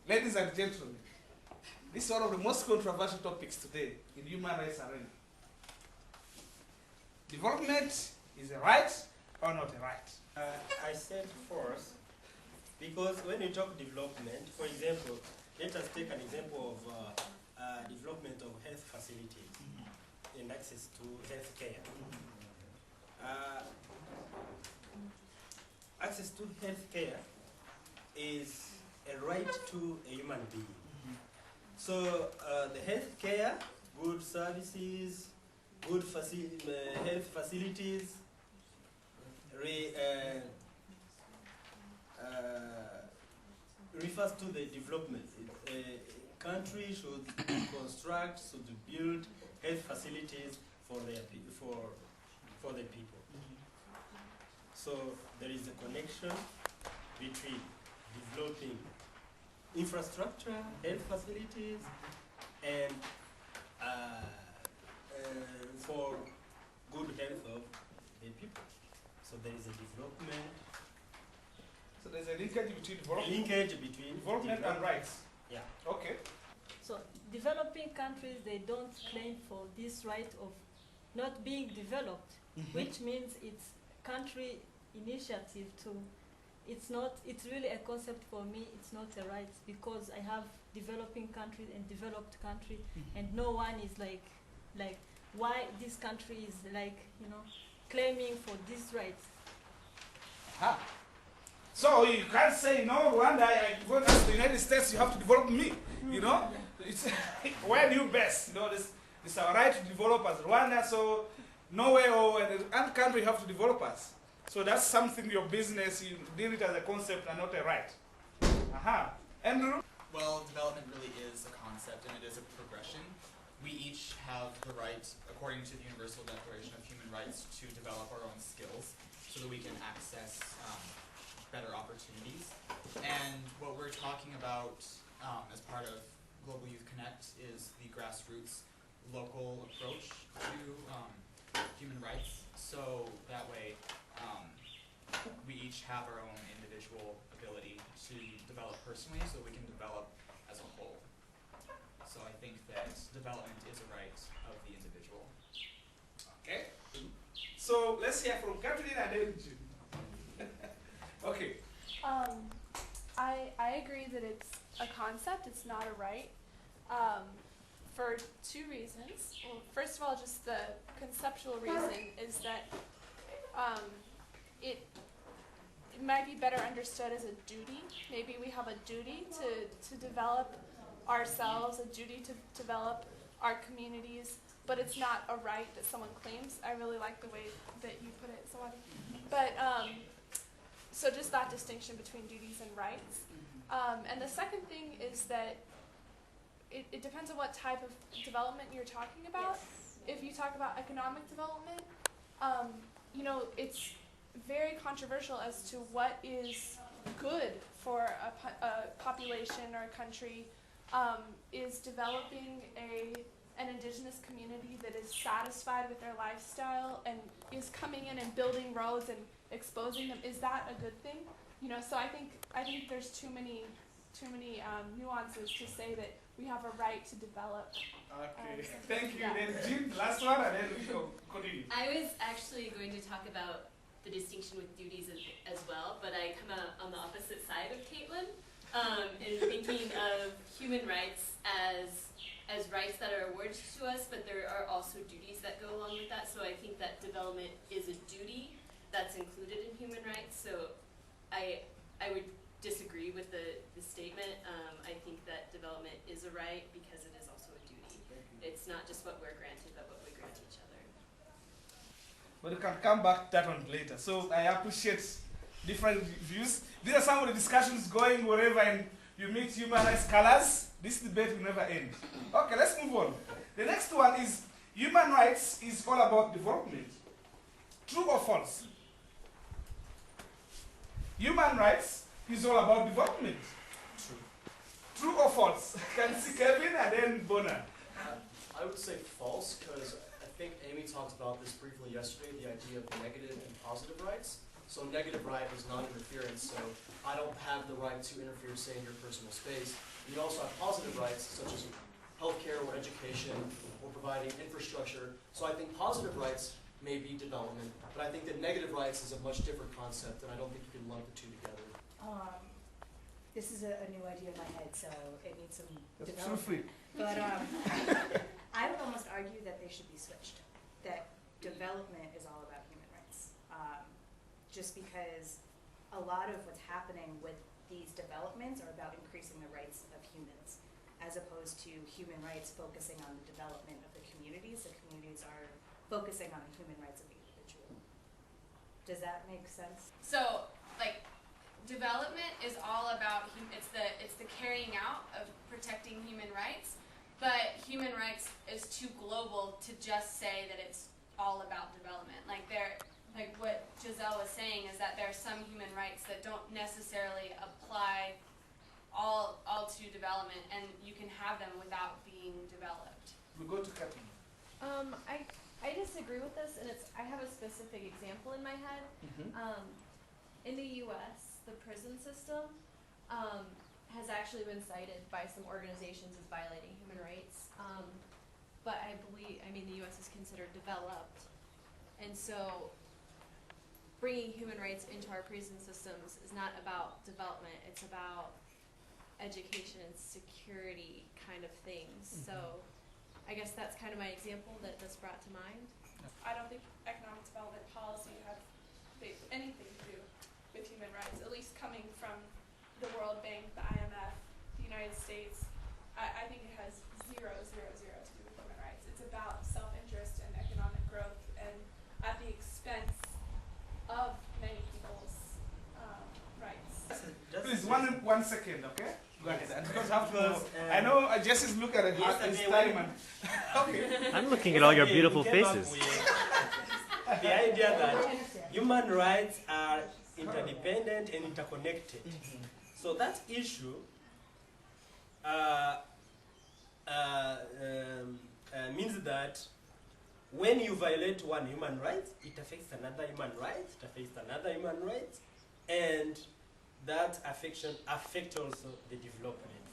Ladies and gentlemen, this is one of the most controversial topics today in human rights arena. Development is a right or not a right? I said force because when you talk development, for example, let us take an example of development of health facilities and access to health care. Access to health care is a right to a human being. So the health care, good services, good health facilities, refers to the development. A country should construct, should build health facilities for the people. So there is a connection between developing infrastructure, health facilities, and for good health of the people. So there is a development. So there's a linkage between development and rights. Yeah. Okay. So developing countries, they don't claim for this right of not being developed, which means it's country initiative to, it's really a concept for me, it's not a right, because I have developing countries and developed country, and no one is like why this country is claiming for this right. So you can't say, no, Rwanda, I go to the United States, you have to develop me, you know? It's where do you best? You know, it's our right to develop as Rwanda, so nowhere or any country you have to develop us. So that's something your business, you deal it as a concept and not a right. Andrew? Well, development really is a concept and it is a progression. We each have the right, according to the Universal Declaration of Human Rights, to develop our own skills so that we can access better opportunities. And what we're talking about as part of Global Youth Connect is the grassroots local approach to human rights. So that way we each have our own individual ability to develop personally so we can develop as a whole. So I think that development is a right of the individual. Okay. So let's hear from Kathleen and then Jim. Okay. I agree that it's a concept, it's not a right, for two reasons. Well, first of all, just the conceptual reason is that it might be better understood as a duty. Maybe we have a duty to develop ourselves, a duty to develop our communities, but it's not a right that someone claims. I really like the way that you put it, Sawadi. But so just that distinction between duties and rights. And the second thing is that it depends on what type of development you're talking about. If you talk about economic development, it's very controversial as to what is good for a population or a country. Is developing an indigenous community that is satisfied with their lifestyle and is coming in and building roads and exposing them, is that a good thing? So I think there's too many nuances to say that we have a right to develop. Okay, thank you. Yeah. Then Jim, last one, and then we go continue. I was actually going to talk about the distinction with duties as well, but I come out on the opposite side of Caitlin, in thinking of human rights as rights that are awarded to us, but there are also duties that go along with that. So I think that development is a duty that's included in human rights. So I would disagree with the statement. I think that development is a right because it is also a duty. It's not just what we're granted, but what we grant each other. But you can come back to that one later. So I appreciate different views. These are some of the discussions going wherever and you meet human rights scholars. This debate will never end. Okay, let's move on. The next one is human rights is all about development. True or false? Human rights is all about development. True. True or false? Can see Kevin and then Bona. I would say false because I think Amy talked about this briefly yesterday, the idea of negative and positive rights. So negative right is non-interference, so I don't have the right to interfere, say, in your personal space. And you also have positive rights, such as healthcare or education or providing infrastructure. So I think positive rights may be development, but I think that negative rights is a much different concept, and I don't think you can lump the two together. This is a new idea in my head, so it needs some Feel development. free. But I would almost argue that they should be switched. That development is all about human rights. Just because a lot of what's happening with these developments are about increasing the rights of humans, as opposed to human rights focusing on the development of the communities. The communities are focusing on the human rights of the individual. Does that make sense? So, like, development is all about it's the carrying out of protecting human rights, but human rights is too global to just say that it's all about development. Like what Giselle was saying is that there are some human rights that don't necessarily apply all to development, and you can have them without being developed. We go to Kathleen. I disagree with this, and I have a specific example in my head. In the U.S., the prison system has actually been cited by some organizations as violating human rights. But the U.S. is considered developed, and so bringing human rights into our prison systems is not about development. It's about education and security kind of things. So I guess that's kind of my example that's brought to mind. I don't think economic development policy has anything to do with human rights, at least coming from the World Bank, the IMF, the United States. I think it has zero to do with human rights. It's about self-interest and economic growth, and at the expense of many people's rights. Please, one second, okay? Go ahead. And because I have to Because, know. I know Jesse's look at his yesterday time when- and okay. I'm looking at all your Yesterday beautiful we came up faces. with the idea that human rights are interdependent and interconnected. So that issue means that when you violate one human right, it affects another human right, it affects another human right, and that affects also the development.